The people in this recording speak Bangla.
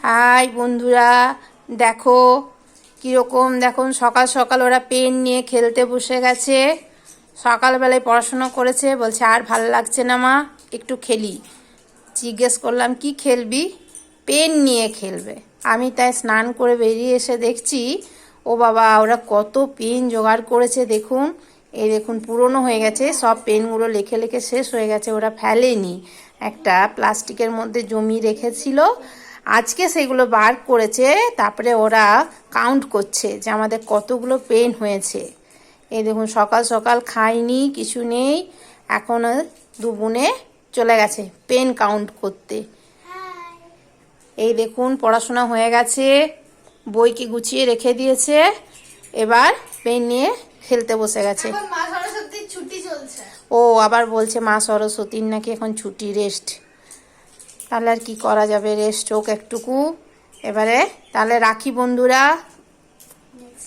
হাই বন্ধুরা, দেখো কীরকম, দেখুন সকাল সকাল ওরা পেন নিয়ে খেলতে বসে গেছে। সকালবেলায় পড়াশোনা করেছে, বলছে আর ভাল লাগছে না মা, একটু খেলি। জিজ্ঞেস করলাম কি খেলবি? পেন নিয়ে খেলবে। আমি তাই স্নান করে বেরিয়ে এসে দেখছি ও বাবা, ওরা কত পেন জোগাড় করেছে দেখুন। এই দেখুন পুরনো হয়ে গেছে, সব পেনগুলো লেখে লেখে শেষ হয়ে গেছে, ওরা ফেলেনি, একটা প্লাস্টিকের মধ্যে জমিয়ে রেখেছিল। আজকে সেগুলো বার করেছে, তারপরে ওরা কাউন্ট করছে যে আমাদের কতগুলো পেন হয়েছে। এই দেখুন সকাল সকাল খাইনি, কিছু নেই, এখন দু বোনে চলে গেছে পেন কাউন্ট করতে। এই দেখুন পড়াশোনা হয়ে গেছে, বইকে গুছিয়ে রেখে দিয়েছে, এবার পেন নিয়ে খেলতে বসে গেছে। মা সরস্বতীর ছুটি চলছে। ও আবার বলছে মা সরস্বতীর নাকি এখন ছুটি, রেস্ট। তাহলে আর কি করা যাবে, রেস্ট হোক একটুকু। এবারে তাহলে রাখি বন্ধুরা।